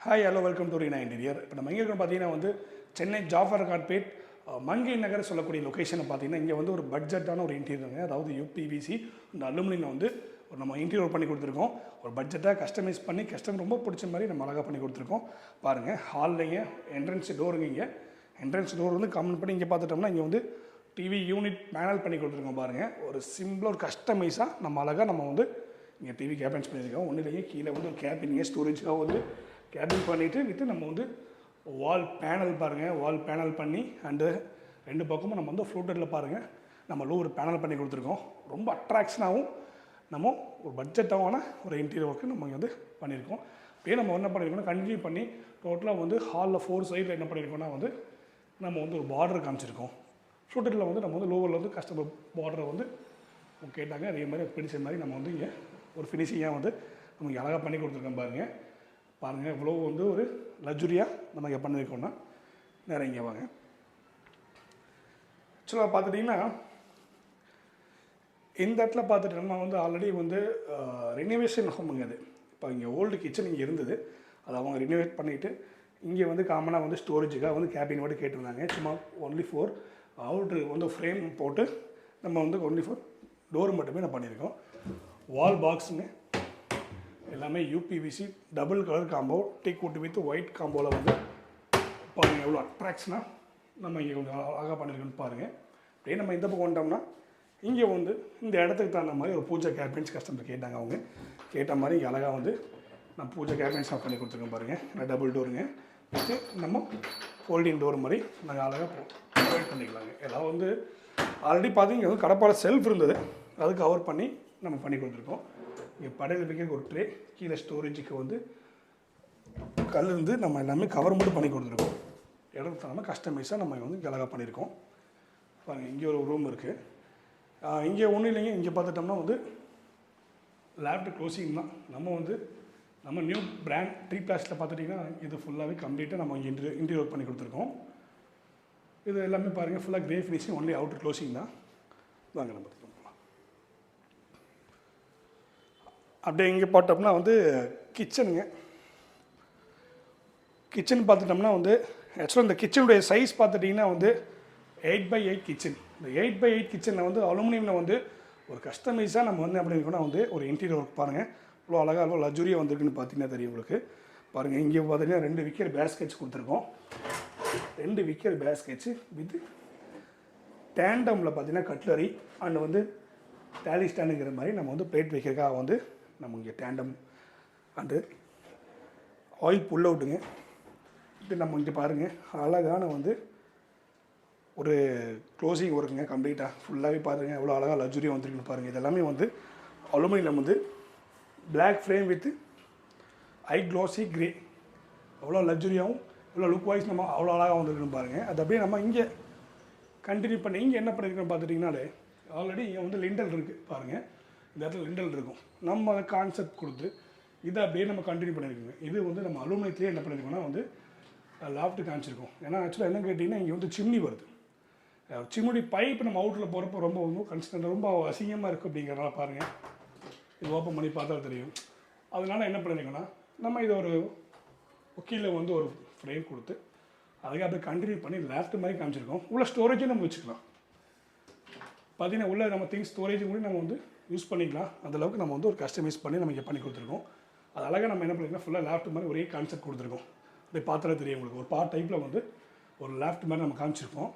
Hi hello welcome to Reena interior. இப்போ நம்ம எங்கே இருக்கோம் பார்த்தீங்கன்னா வந்து சென்னை ஜாஃபர் கார்பேட் மங்கை நகர் சொல்லக்கூடிய லொக்கேஷனை பார்த்தீங்கன்னா இங்கே வந்து ஒரு பட்ஜெட்டான ஒரு இன்டீரியருங்க. அதாவது யூபிவிசி இந்த அலுமினியம் வந்து ஒரு நம்ம இன்டீரியர் பண்ணி கொடுத்துருக்கோம். ஒரு பட்ஜெட்டாக கஸ்டமைஸ் பண்ணி கஸ்டமர் ரொம்ப பிடிச்ச மாதிரி நம்ம அழகாக பண்ணி கொடுத்துருக்கோம். பாருங்கள், ஹால்லைங்க என்ட்ரன்ஸ் டோருங்க. இங்கே என்ட்ரன்ஸ் டோர் வந்து கமெண்ட் பண்ணி இங்கே பார்த்துட்டோம்னா இங்கே வந்து டிவி யூனிட் பேனல் பண்ணி கொடுத்துருக்கோம். பாருங்கள், ஒரு சிம்பிளாக ஒரு கஸ்டமைஸாக நம்ம அழகாக நம்ம வந்து இங்கே டிவி கேபின்ஸ் பண்ணியிருக்கோம். ஒன்றும் இல்லைங்க, கீழே வந்து ஒரு கேபினிங்க ஸ்டோரேஜாக வந்து கேபின் பண்ணிவிட்டு வித்து நம்ம வந்து வால் பேனல் பாருங்கள், வால் பேனல் பண்ணி அண்டு ரெண்டு பக்கமும் நம்ம வந்து ஃப்ளூட்டரில் பாருங்கள் நம்ம ஒரு பேனல் பண்ணி கொடுத்துருக்கோம். ரொம்ப அட்ராக்ஷனாகவும் நம்ம ஒரு பட்ஜெட்டான ஒரு இன்டீரியர் ஒர்க்கு நம்ம இங்கே வந்து பண்ணியிருக்கோம். அப்படியே நம்ம என்ன பண்ணியிருக்கோம்னா கண்டினியூ பண்ணி டோட்டலாக வந்து ஹாலில் 4 சைடில் என்ன பண்ணியிருக்கோம்னா வந்து நம்ம வந்து ஒரு பார்டர் காமிச்சிருக்கோம். ஃப்ளூட்டரில் வந்து நம்ம வந்து லோவரில் வந்து கஸ்டமர் பார்டரை வந்து கேட்டாங்க, அதே மாதிரி பிடிச்ச மாதிரி நம்ம வந்து இங்கே ஒரு ஃபினிஷிங்காக வந்து நம்ம இங்கே அழகாக பண்ணி கொடுத்துருக்கோம். பாருங்கள் இவ்வளோ வந்து ஒரு லக்ஸுரியாக நம்ம இங்கே பண்ணியிருக்கோம்னா நேரம் இங்கே வாங்க. ஆக்சுவலாக பார்த்துட்டிங்கன்னா இந்த இடத்துல பார்த்துட்டு நம்ம வந்து ஆல்ரெடி வந்து ரினோவேஷன் ஹோமுங்க. அது இப்போ இங்கே ஓல்டு கிச்சன் இங்கே இருந்தது, அதை அவங்க ரினோவேட் பண்ணிவிட்டு இங்கே வந்து காமனாக வந்து ஸ்டோரேஜுக்காக வந்து கேபின் மட்டும் கேட்டிருந்தாங்க. சும்மா ஒன்லி 4 அவுட்ரு வந்து ஃப்ரேம் போட்டு நம்ம வந்து ஒன்லி 4 டோர் மட்டுமே நான் பண்ணியிருக்கோம். வால் பாக்ஸுங்க எல்லாமே UPVC double colour combo teak wood with white காம்போவில் வந்து பாருங்கள் எவ்வளோ அட்ராக்ஷனாக நம்ம இங்கே கொஞ்சம் அழகாக பண்ணியிருக்கோன்னு பாருங்கள். அப்படியே நம்ம இந்த பக்கம் வந்துட்டோம்னா இங்கே வந்து இந்த இடத்துக்கு தகுந்த மாதிரி ஒரு பூஜை கேபின்ஸ் கஸ்டமர் கேட்டாங்க. அவங்க கேட்ட மாதிரி இங்கே அழகாக வந்து நான் பூஜை கேபின்ஸ் நான் பண்ணி கொடுத்துருக்கேன். பாருங்கள், டபுள் டோருங்க வித்து நம்ம ஃபோல்டிங் டோர் மாதிரி நாங்கள் அழகாக ப்ரொவைட் பண்ணிக்கலாங்க. எல்லாம் வந்து ஆல்ரெடி பார்த்தீங்க வந்து கடப்பால் செல்ஃப் இருந்தது, அது கவர் பண்ணி நம்ம பண்ணி கொடுத்துருக்கோம். இங்கே படையில் வைக்க ஒரு ட்ரே, கீழே ஸ்டோரேஜுக்கு வந்து கல் இருந்து நம்ம எல்லாமே கவர் மட்டும் பண்ணி கொடுத்துருக்கோம். இடத்துக்கு தகுந்த கஸ்டமைஸாக நம்ம வந்து அழகாக பண்ணியிருக்கோம். பாருங்கள், இங்கே ஒரு ரூம் இருக்குது. இங்கே ஒன்றும் இல்லைங்க, இங்கே பார்த்துட்டோம்னா வந்து லேப்டாப் க்ளோசிங் தான். நம்ம நியூ பிராண்ட் ட்ரீ பிளாஸ்டில் பார்த்துட்டிங்கன்னா இது ஃபுல்லாகவே கம்ப்ளீட்டாக நம்ம இங்கே இன்டீரியர் பண்ணி கொடுத்துருக்கோம். இது எல்லாமே பாருங்கள் ஃபுல்லாக grey finishing, only outer closing தான். வாங்க நம்ம அப்படியே இங்கே பார்த்தோம்னா வந்து கிச்சனுங்க. கிச்சன் பார்த்துட்டோம்னா வந்து ஆக்சுவலாக இந்த கிச்சனுடைய சைஸ் பார்த்துட்டிங்கன்னா வந்து 8x8 கிச்சன். இந்த 8x8 கிச்சனில் வந்து அலுமினியமில் வந்து ஒரு கஸ்டமைஸாக நம்ம வந்து அப்படி இருக்கோம்னா வந்து ஒரு இன்டீரியர் ஒர்க் பாருங்கள் இவ்வளோ அழகாக இவ்வளோ லக்ஸுரியாக வந்துருக்குன்னு பார்த்தீங்கன்னா தெரியும் உங்களுக்கு. பாருங்கள், இங்கே பார்த்தீங்கன்னா 2 விக்கெட் பேஸ்கெட்ஸ் கொடுத்துருக்கோம். 2 விக்கெட் பேஸ்கெட்ஸு வித் டேண்டமில் பார்த்தீங்கன்னா கட்லரி அண்ட் வந்து டேலி ஸ்டாண்டுங்கிற மாதிரி நம்ம வந்து பிளேட் வைக்கிறதுக்காக வந்து நம்ம இங்கே டேண்டம் அண்டு ஆயில் புல் அவுட்டுங்க. இது நம்ம இங்கே பாருங்கள் அழகான வந்து ஒரு க்ளோசிங் ஒர்க்குங்க. கம்ப்ளீட்டாக ஃபுல்லாகவே பாருங்கள் எவ்வளோ அழகாக லக்ஸுரியாக வந்துருக்குன்னு பாருங்கள். இதெல்லாமே வந்து அலுமினியம் வந்து black frame with a glossy grey, எவ்வளோ லக்ஸுரியாகவும் எவ்வளோ லுக் வைஸ் நம்ம அவ்வளோ அழகாக வந்துருக்குன்னு பாருங்கள். அது அப்படியே நம்ம இங்கே கண்டினியூ பண்ணி இங்கே என்ன பண்ணியிருக்கோம் பார்த்துட்டிங்கனாலே ஆல்ரெடி இங்கே வந்து லிண்டல் இருக்குது. பாருங்கள், இந்த இடத்துல லிண்டல் இருக்கும். நம்ம அதை கான்செப்ட் கொடுத்து இதை அப்படியே நம்ம கண்டினியூ பண்ணியிருக்கோங்க. இது வந்து நம்ம அலுமினியத்திலே என்ன பண்ணியிருக்கோம்னா வந்து லாஃப்ட்டு காமிச்சிருக்கோம். ஏன்னா ஆக்சுவலாக என்ன கேட்டிங்கன்னா இங்கே வந்து சிம்னி வருது. சிம்னி பைப் நம்ம அவுட்டில் போகிறப்போ ரொம்ப வந்து கன்ஸ்டன்ட் ரொம்ப அசிங்கமாக இருக்குது. அப்படிங்கிறனால பாருங்கள், இது ஓப்பன் பண்ணி பார்த்தா தெரியும். அதனால் என்ன பண்ணியிருக்கோன்னா நம்ம இதை ஒரு கீழே வந்து ஒரு ஃப்ரேம் கொடுத்து அதுக்கு அப்படியே கண்டினியூ பண்ணி லேஃப்ட் மாதிரி காமிச்சிருக்கோம். உள்ள ஸ்டோரேஜும் நம்ம வச்சுக்கலாம். பார்த்தீங்கன்னா உள்ள நம்ம திங்ஸ் ஸ்டோரேஜ் கூட நம்ம வந்து யூஸ் பண்ணிக்கலாம். அந்தளவுக்கு நம்ம வந்து ஒரு கஸ்டமைஸ் பண்ணி நம்ம இங்கே பண்ணி கொடுத்துருக்கோம். அது அழகாக நம்ம என்ன பண்ணியிருக்கோம் ஃபுல்லாக லேஃப்ட் மாதிரி ஒரே கான்செப்ட் கொடுத்துருக்கோம். அப்படி பார்த்தாலே தெரியும் உங்களுக்கு. ஒரு பார்ட் டைப்பில் வந்து ஒரு லேஃப்ட் மாதிரி நம்ம காமிச்சிருக்கோம்.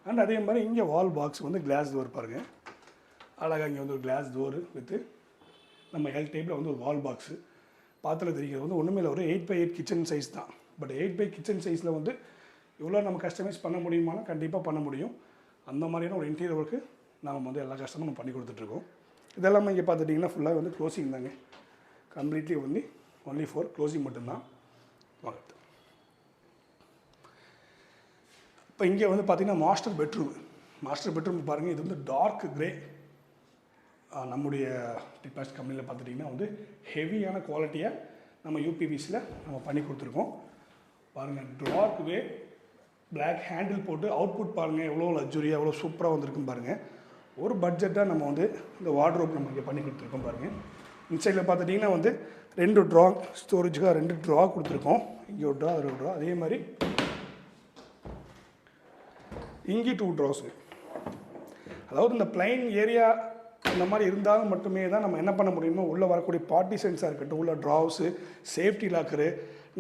அண்ட் அதே மாதிரி இங்கே வால் பாக்ஸ் வந்து கிளாஸ் டோர் பாருங்கள், அழகாக இங்கே வந்து ஒரு கிளாஸ் டோரு வித்து நம்ம எல் டைப்பில் வந்து ஒரு வால் பாக்ஸு பார்த்தாலே தெரிகிறது வந்து ஒன்றுமே இல்லை, ஒரு 8x8 கிச்சன் சைஸ் தான். பட் 8x8 கிச்சன் சைஸில் வந்து இவ்வளோ நம்ம கஸ்டமைஸ் பண்ண முடியுமானா கண்டிப்பாக பண்ண முடியும். அந்த மாதிரியான ஒரு இன்டீரியர் ஒர்க்கு நாம் வந்து எல்லா கஸ்டமரும் நம்ம பண்ணி கொடுத்துட்ருக்கோம். இதெல்லாமே இங்கே பார்த்துட்டிங்கன்னா ஃபுல்லாக வந்து க்ளோசிங் தாங்க. கம்ப்ளீட்லி ஒன்லி 4 க்ளோசிங் மட்டும்தான் வாங்குறது. இப்போ இங்கே வந்து பார்த்திங்கன்னா மாஸ்டர் பெட்ரூம் பாருங்கள். இது வந்து டார்க் கிரே. நம்முடைய டிபாஸ்ட் கம்பெனியில் பார்த்துட்டிங்கன்னா வந்து ஹெவியான குவாலிட்டியாக நம்ம யூபிவிசியில் நம்ம பண்ணி கொடுத்துருக்கோம். பாருங்கள், டார்க் கிரே பிளாக் ஹேண்டில் போட்டு அவுட்புட் பாருங்கள் எவ்வளோ லக்ஸுரியாக எவ்வளோ சூப்பராக வந்திருக்குன்னு பாருங்கள். ஒரு பட்ஜெட்டாக நம்ம வந்து இந்த வார்ட்ரோப் நம்ம இங்கே பண்ணி கொடுத்துருக்கோம். பாருங்கள், இன்சைடில் பார்த்துட்டிங்கன்னா வந்து 2 ட்ரா ஸ்டோரேஜுக்காக 2 ட்ரா கொடுத்துருக்கோம். இங்கே ஒரு ட்ரா அதில் ஒரு ட்ரா, அதே மாதிரி இங்கே 2 ட்ராஸு. அதாவது இந்த பிளைன் ஏரியா இந்த மாதிரி இருந்தாலும் மட்டுமே தான் நம்ம என்ன பண்ண முடியுமோ உள்ளே வரக்கூடிய பார்ட்டிஷன்ஸாக இருக்கட்டும், உள்ள ட்ராவ்ஸு, சேஃப்டி லாக்கரு,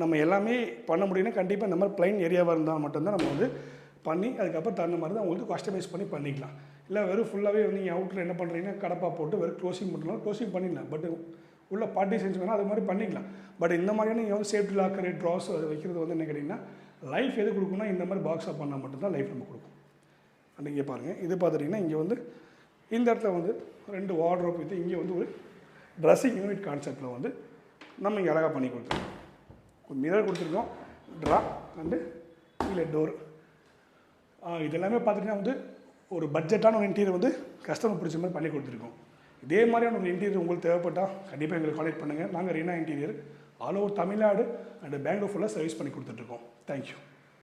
நம்ம எல்லாமே பண்ண முடியும்னா கண்டிப்பாக இந்த மாதிரி பிளைன் ஏரியாவாக இருந்தால் மட்டும்தான் நம்ம வந்து பண்ணி அதுக்கப்புறம் தகுந்த மாதிரி தான் உங்களுக்கு கஸ்டமைஸ் பண்ணி பண்ணிக்கலாம். இல்லை வெறும் ஃபுல்லாகவே நீங்கள் அவுட்டில் என்ன பண்ணுறீங்கன்னா கடப்பா போட்டு வெறும் க்ளோசிங் மட்டும் க்ளோசிங் பண்ணிடலாம். பட் உள்ள பார்ட்டிஷன்ஸ் வேணால் அது மாதிரி பண்ணிக்கலாம். பட் இந்த மாதிரியான நீங்கள் வந்து சேஃப்டி லாக்கரு, ட்ராஸ் அது வைக்கிறது வந்து என்ன கேட்டிங்கன்னா லைஃப் எது கொடுக்குன்னா இந்த மாதிரி பாக்ஸாக பண்ணால் மட்டும்தான் லைஃப் நம்ம கொடுக்கும். அண்ட் இங்கே பாருங்கள், இது பார்த்துட்டிங்கன்னா இங்கே வந்து இந்த இடத்துல வந்து 2 வார்ட்ரோப் வித்து இங்கே வந்து ஒரு ட்ரெஸ்ஸிங் யூனிட் கான்செப்டில் வந்து நம்ம இங்கே அழகாக பண்ணி கொடுத்துருக்கோம். ஒரு மிரர் கொடுத்துருக்கோம், ட்ரா அண்டு கீழே டோர். இதெல்லாமே பார்த்திங்கன்னா வந்து ஒரு பட்ஜெட்டான ஒரு இன்டீரியர் வந்து கஸ்டமர் பிடிச்ச மாதிரி பண்ணி கொடுத்துருக்கோம். இதே மாதிரியான ஒரு இன்டீரியர் உங்களுக்கு தேவைப்பட்டால் கண்டிப்பாக எங்களுக்கு கான்டெக்ட் பண்ணுங்கள். நாங்கள் Reena interior all over Tamil Nadu and Bangalore ஃபுல்லாக சர்வீஸ் பண்ணி கொடுத்துட்ருக்கோம். தேங்க்யூ.